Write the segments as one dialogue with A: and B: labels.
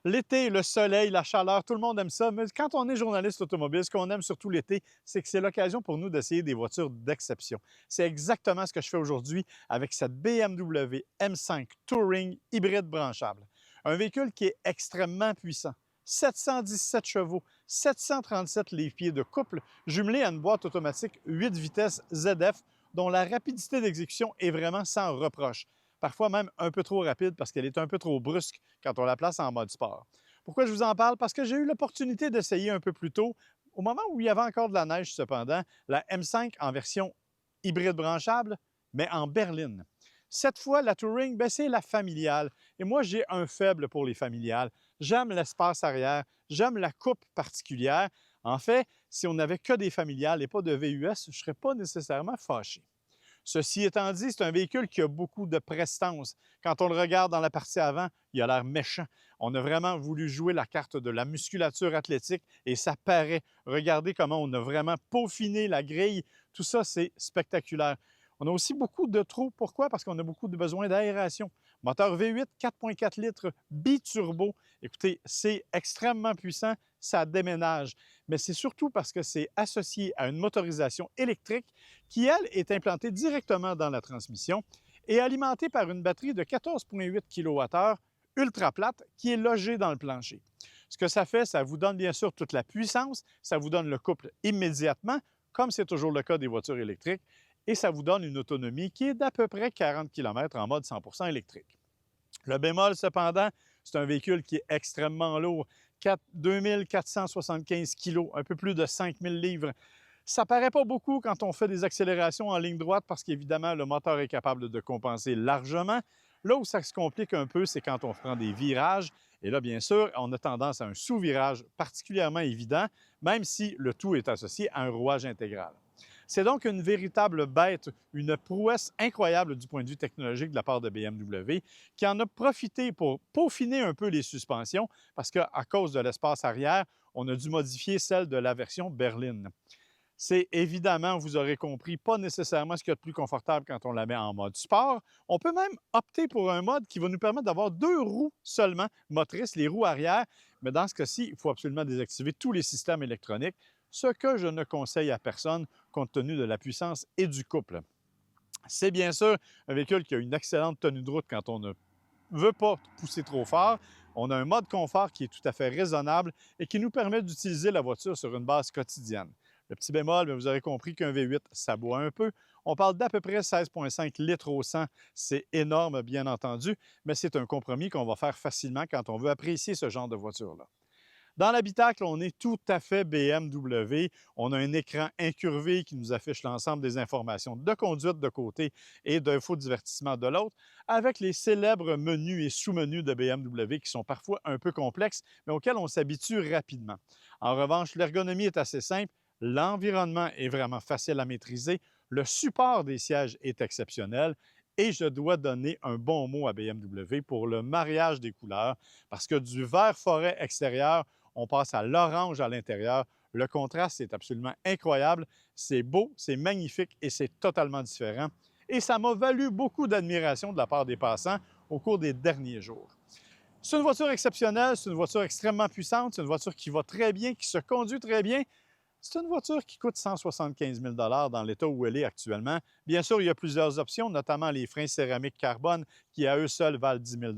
A: L'été, le soleil, la chaleur, tout le monde aime ça, mais quand on est journaliste automobile, ce qu'on aime surtout l'été, c'est que c'est l'occasion pour nous d'essayer des voitures d'exception. C'est exactement ce que je fais aujourd'hui avec cette BMW M5 Touring hybride branchable. Un véhicule qui est extrêmement puissant. 717 chevaux, 737 livres-pieds de couple, jumelé à une boîte automatique 8 vitesses ZF, dont la rapidité d'exécution est vraiment sans reproche. Parfois même un peu trop rapide parce qu'elle est un peu trop brusque quand on la place en mode sport. Pourquoi je vous en parle? Parce que j'ai eu l'opportunité d'essayer un peu plus tôt, au moment où il y avait encore de la neige cependant, la M5 en version hybride branchable, mais en berline. Cette fois, la Touring, ben, c'est la familiale. Et moi, j'ai un faible pour les familiales. J'aime l'espace arrière, j'aime la coupe particulière. En fait, si on n'avait que des familiales et pas de VUS, je ne serais pas nécessairement fâché. Ceci étant dit, c'est un véhicule qui a beaucoup de prestance. Quand on le regarde dans la partie avant, il a l'air méchant. On a vraiment voulu jouer la carte de la musculature athlétique et ça paraît. Regardez comment on a vraiment peaufiné la grille. Tout ça, c'est spectaculaire. On a aussi beaucoup de trous. Pourquoi? Parce qu'on a beaucoup de besoin d'aération. Moteur V8, 4,4 litres, biturbo. Écoutez, c'est extrêmement puissant, ça déménage. Mais c'est surtout parce que c'est associé à une motorisation électrique qui, elle, est implantée directement dans la transmission et alimentée par une batterie de 14,8 kWh ultra plate qui est logée dans le plancher. Ce que ça fait, ça vous donne bien sûr toute la puissance, ça vous donne le couple immédiatement, comme c'est toujours le cas des voitures électriques, et ça vous donne une autonomie qui est d'à peu près 40 km en mode 100% électrique. Le bémol, cependant, c'est un véhicule qui est extrêmement lourd, 2475 kg, un peu plus de 5000 livres. Ça paraît pas beaucoup quand on fait des accélérations en ligne droite parce qu'évidemment, le moteur est capable de compenser largement. Là où ça se complique un peu, c'est quand on prend des virages. Et là, bien sûr, on a tendance à un sous-virage particulièrement évident, même si le tout est associé à un rouage intégral. C'est donc une véritable bête, une prouesse incroyable du point de vue technologique de la part de BMW, qui en a profité pour peaufiner un peu les suspensions, parce qu'à cause de l'espace arrière, on a dû modifier celle de la version berline. C'est évidemment, vous aurez compris, pas nécessairement ce qu'il y a de plus confortable quand on la met en mode sport. On peut même opter pour un mode qui va nous permettre d'avoir 2 roues seulement motrices, les roues arrière, mais dans ce cas-ci, il faut absolument désactiver tous les systèmes électroniques, ce que je ne conseille à personne compte tenu de la puissance et du couple. C'est bien sûr un véhicule qui a une excellente tenue de route quand on ne veut pas pousser trop fort. On a un mode confort qui est tout à fait raisonnable et qui nous permet d'utiliser la voiture sur une base quotidienne. Le petit bémol, vous aurez compris qu'un V8, ça boit un peu. On parle d'à peu près 16,5 litres au 100. C'est énorme, bien entendu, mais c'est un compromis qu'on va faire facilement quand on veut apprécier ce genre de voiture-là. Dans l'habitacle, on est tout à fait BMW. On a un écran incurvé qui nous affiche l'ensemble des informations de conduite de côté et d'infodivertissement de l'autre, avec les célèbres menus et sous-menus de BMW qui sont parfois un peu complexes, mais auxquels on s'habitue rapidement. En revanche, l'ergonomie est assez simple, l'environnement est vraiment facile à maîtriser, le support des sièges est exceptionnel et je dois donner un bon mot à BMW pour le mariage des couleurs, parce que du vert forêt extérieur, on passe à l'orange à l'intérieur. Le contraste est absolument incroyable. C'est beau, c'est magnifique et c'est totalement différent. Et ça m'a valu beaucoup d'admiration de la part des passants au cours des derniers jours. C'est une voiture exceptionnelle, c'est une voiture extrêmement puissante, c'est une voiture qui va très bien, qui se conduit très bien. C'est une voiture qui coûte 175 000 dans l'état où elle est actuellement. Bien sûr, il y a plusieurs options, notamment les freins céramiques carbone qui, à eux seuls, valent 10 000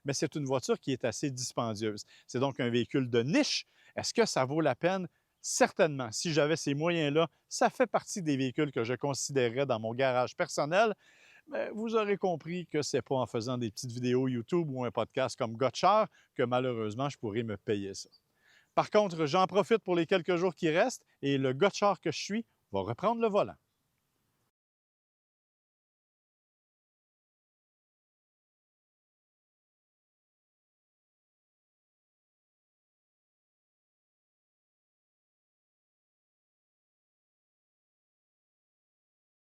A: mais c'est une voiture qui est assez dispendieuse. C'est donc un véhicule de niche. Est-ce que ça vaut la peine? Certainement. Si j'avais ces moyens-là, ça fait partie des véhicules que je considérerais dans mon garage personnel. Mais vous aurez compris que ce n'est pas en faisant des petites vidéos YouTube ou un podcast comme Gotchard que malheureusement, je pourrais me payer ça. Par contre, j'en profite pour les quelques jours qui restent et le gars de char que je suis va reprendre le volant.